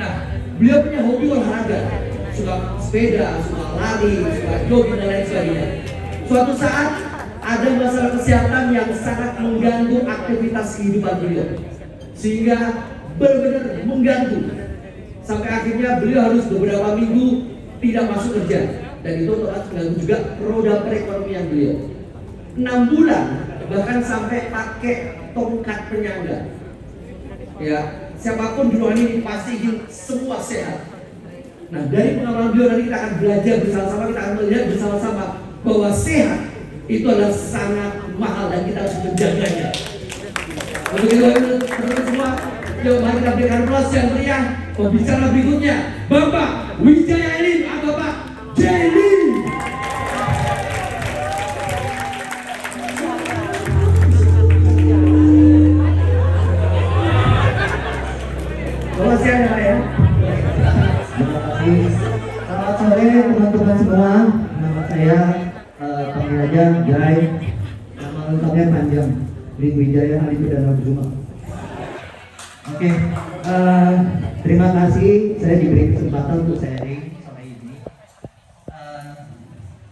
Nah, beliau punya hobi olahraga, suka sepeda, suka lari, suka jogging dan lain sebagainya. Suatu saat ada masalah kesehatan yang sangat mengganggu aktivitas kehidupan beliau, sehingga benar-benar mengganggu. Sampai akhirnya beliau harus beberapa minggu tidak masuk kerja, dan itu otomatis mengganggu juga roda perekonomian beliau. 6 bulan bahkan sampai pakai tongkat penyangga. Ya, siapapun di ruangan ini pasti ingin semua sehat. Nah, dari pengalaman beliau nanti kita akan belajar bersama-sama, kita akan melihat bersama-sama bahwa sehat itu adalah sangat mahal dan kita harus menjaganya. Untuk itu, teman-teman semua, yuk mari kita berikan aplaus yang meriah. Pembicara berikutnya, Bapak Wijaya Elim atau Pak Jelly. Selamat siang ya. Terima kasih. Selamat sore teman-teman semua. Nama saya panggil aja Jai. Nama lengkapnya panjang. Wijaya Hari Pidana Kusuma. Oke. Terima kasih saya diberi kesempatan untuk sharing sore ini.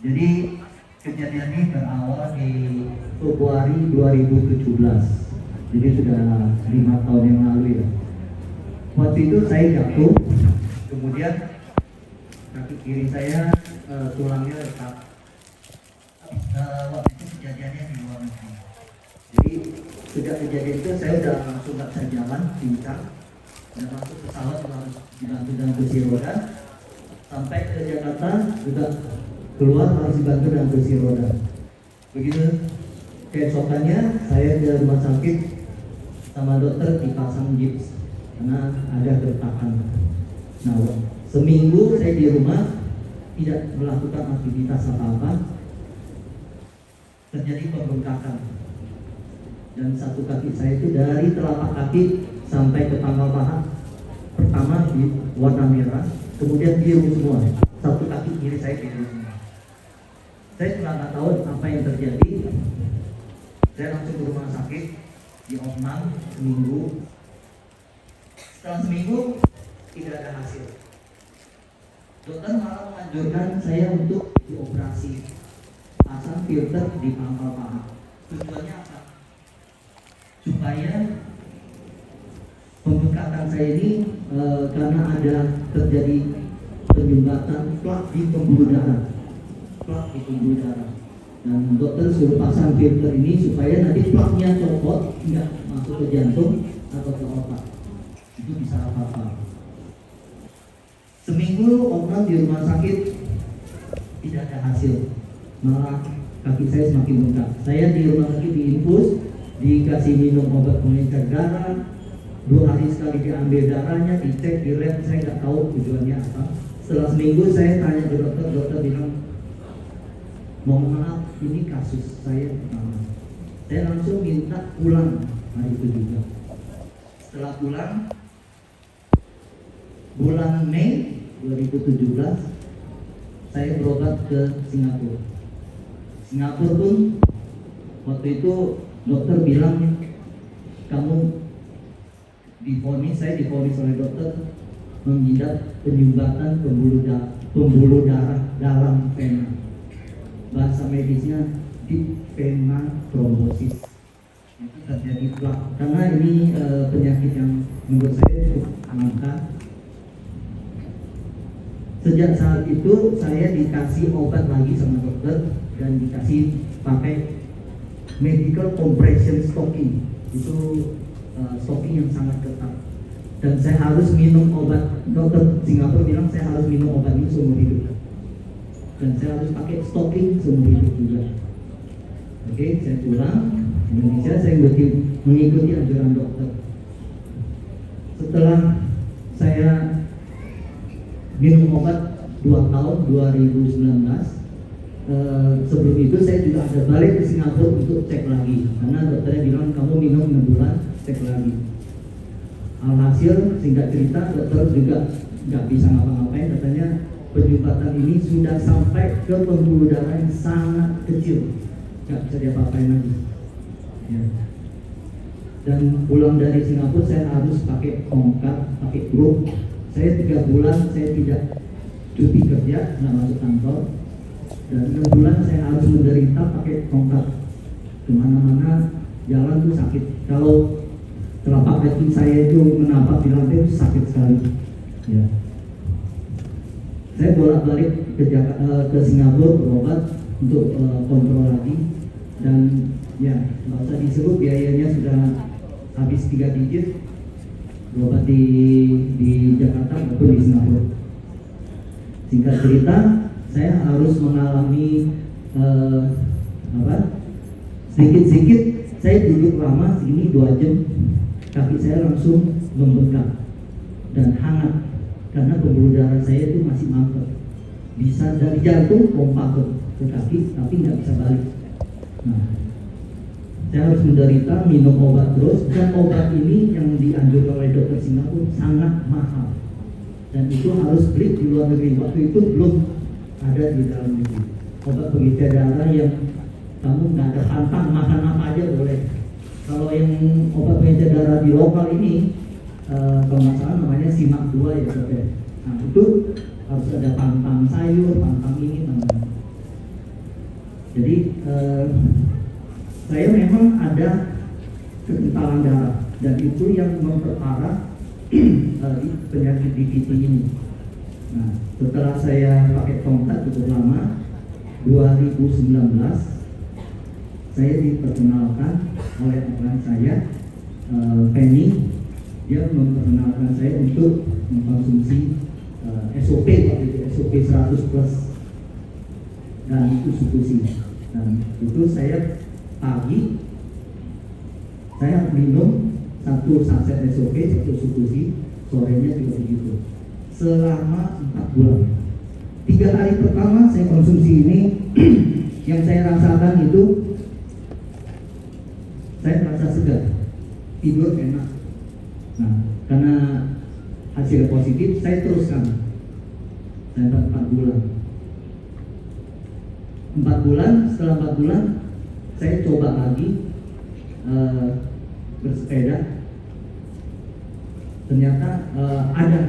Jadi kejadian ini berawal di Februari 2017. Jadi sudah 5 tahun yang lalu ya. Waktu itu saya jatuh, kemudian kaki kiri saya tulangnya retak. Waktu itu kejadiannya di luar negeri. Jadi sejak kejadian itu saya udah langsung nggak bisa jalan, pincang, dan masuk pesawat harus dibantu dengan kursi roda. Sampai ke Jakarta juga keluar harus dibantu dengan kursi roda. Begitu keesokannya saya ke rumah sakit sama dokter dipasang gips karena ada gertakan. Nah, seminggu saya di rumah tidak melakukan aktivitas apa-apa, terjadi pembengkakan, dan satu kaki saya itu dari telapak kaki sampai ke pangkal paha pertama di warna merah, kemudian biru semua, satu kaki kiri saya biru semua. Saya sudah nggak tahu apa yang terjadi. Saya langsung ke rumah sakit di opnam seminggu. Setelah seminggu tidak ada hasil. Dokter malah menganjurkan saya untuk dioperasi, pasang filter di pangkal paha. Tujuannya apa? Supaya pembengkakan saya ini karena ada terjadi penyumbatan plak di pembuluh darah, dan dokter suruh pasang filter ini supaya nanti plaknya copot, tidak masuk ke jantung atau ke otak. Itu bisa apa-apa. Seminggu opnam di rumah sakit tidak ada hasil, malah kaki saya semakin bengkak. Saya di rumah sakit diinfus, dikasih minum obat pengencer darah, 2 hari sekali diambil darahnya, dicek di lab, saya nggak tahu tujuannya apa. Setelah seminggu saya tanya ke dokter, dokter bilang, mohon maaf, ini kasus saya pertama. Saya langsung minta pulang hari itu juga. Setelah pulang, bulan Mei 2017 saya berobat ke Singapura. Singapura pun waktu itu dokter bilang kamu saya divonis oleh dokter mengidap penyumbatan pembuluh darah dalam vena. Bahasa medisnya deep vena thrombosis. Itu terjadi plak. Karena ini penyakit yang menurut saya cukup langka. Sejak saat itu saya dikasih obat lagi sama dokter dan dikasih pakai medical compression stocking. Itu stocking yang sangat ketat. Dan saya harus minum obat. Dokter Singapura bilang saya harus minum obat ini seumur hidup. Dan saya harus pakai stocking seumur hidup juga. Oke, saya pulang Indonesia, saya mengikuti anjuran dokter. Setelah saya minum obat 2 tahun 2019, sebelum itu saya juga ada balik ke Singapura untuk cek lagi karena dokternya bilang kamu minum 6 bulan, cek lagi. Alhasil singkat cerita dokter juga nggak bisa ngapa-ngapain, katanya penyumbatan ini sudah sampai ke pembuluh darah yang sangat kecil, nggak bisa diapa-apain lagi ya. Dan pulang dari Singapura saya harus pakai tongkat, pakai grup. Saya 3 bulan saya tidak cuti kerja, nggak masuk kantor, dan 6 bulan saya harus menderita pakai tongkat kemana-mana, jalan tuh sakit. Kalau telapak kaki saya itu menapak di lantai itu sakit sekali. Ya. Saya bolak-balik ke Singapura berobat untuk kontrol lagi, dan ya nggak usah disebut biayanya sudah habis 3 digit berobat di Jakarta maupun di Singapura. Singkat cerita, saya harus mengalami sedikit-sedikit saya duduk lama segini 2 jam, kaki saya langsung membengkak dan hangat karena pembuluh darah saya itu masih mampet. Bisa dari jantung pompa ke kaki tapi nggak bisa balik. Nah, saya harus menderita minum obat terus, dan obat ini yang dianjurkan oleh dokter Singapura sangat mahal, dan itu harus beli di luar negeri. Waktu itu belum ada di dalam negeri. Obat pengencer darah yang kamu nggak ada pantang, makan apa aja boleh. Kalau yang obat pengencer darah di lokal ini, kalau nggak salah namanya Simak 2 ya Sobat. Nah itu harus ada pantang sayur, pantang ini, pantang. Jadi saya memang ada kekentalan darah, dan itu yang memperparah penyakit DVT ini. Nah, setelah saya pakai tongkat cukup lama, 2019 saya diperkenalkan oleh teman saya, Penny. Dia memperkenalkan saya untuk mengkonsumsi SOP, waktu itu SOP 100 plus, dan itu sukusi. Dan itu saya pagi saya minum 1 saset SOP, 1 sukusi, sorenya juga begitu selama 4 bulan. 3 hari pertama saya konsumsi ini yang saya rasakan itu saya merasa segar, tidur enak. Nah, karena hasil positif saya teruskan sampai 4 bulan. 4 bulan, setelah 4 bulan saya coba lagi bersepeda. Ternyata ada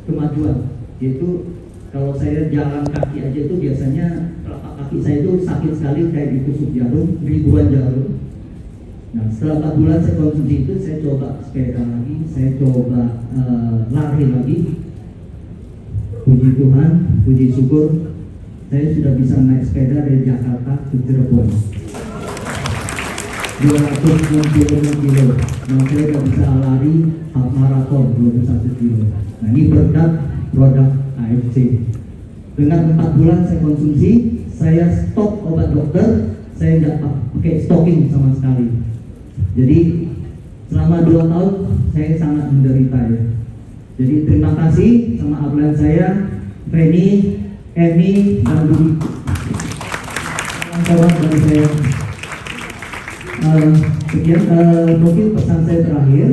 kemajuan, yaitu kalau saya jalan kaki aja itu biasanya telapak kaki saya itu sakit sekali kayak ditusuk jarum, ribuan jarum. Nah, setelah 4 bulan saya konsumsi itu, saya coba sepeda lagi, saya coba lari lagi. Puji Tuhan, puji syukur, saya sudah bisa naik sepeda dari Jakarta ke Cirebon 260 kilo. Nah, saya sudah bisa lari half marathon 21 kilo. Nah, ini berkat produk AFC. Dengan 4 bulan saya konsumsi, saya stop obat dokter, saya tidak pakai stocking sama sekali. Jadi selama 2 tahun saya sangat menderita ya. Jadi terima kasih sama upline saya, Penny, Emi, dan Budi. Kawan dari saya. Sekian mungkin pesan saya terakhir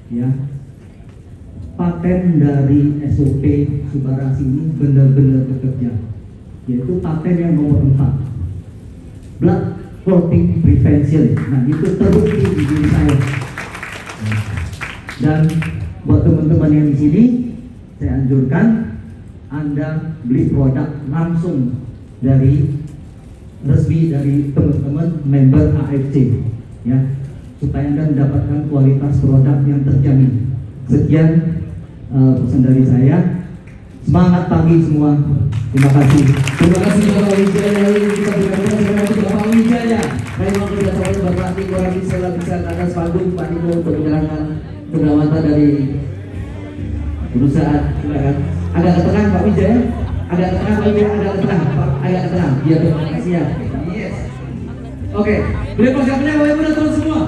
ya. Paten dari SOP Subarasi ini benar-benar bekerja, yaitu paten yang nomor 4, blood clotting prevention. Nah, itu terbukti di diri saya. Dan buat teman-teman yang di sini, saya anjurkan Anda beli produk langsung dari resmi dari teman-teman member AFC, ya, supaya Anda mendapatkan kualitas produk yang terjamin. Sekian pesan dari saya. Semangat pagi semua. Terima kasih. Terima kasih Bapak Wijaya. Kita berikan semangat untuk Bapak Wijaya. Baik, mau kita tahu Bapak Ati Korabi saya bisa ke atas panggung Pak Nino untuk menjalankan pengamatan dari perusahaan. Silakan. Agak ke tengah Pak Wijaya. Agak ke tengah Pak Wijaya. Agak ke tengah. Agak ke tengah. Biar terima kasih ya. Yes. Oke. Beri persiapannya Bapak Ibu dan teman semua.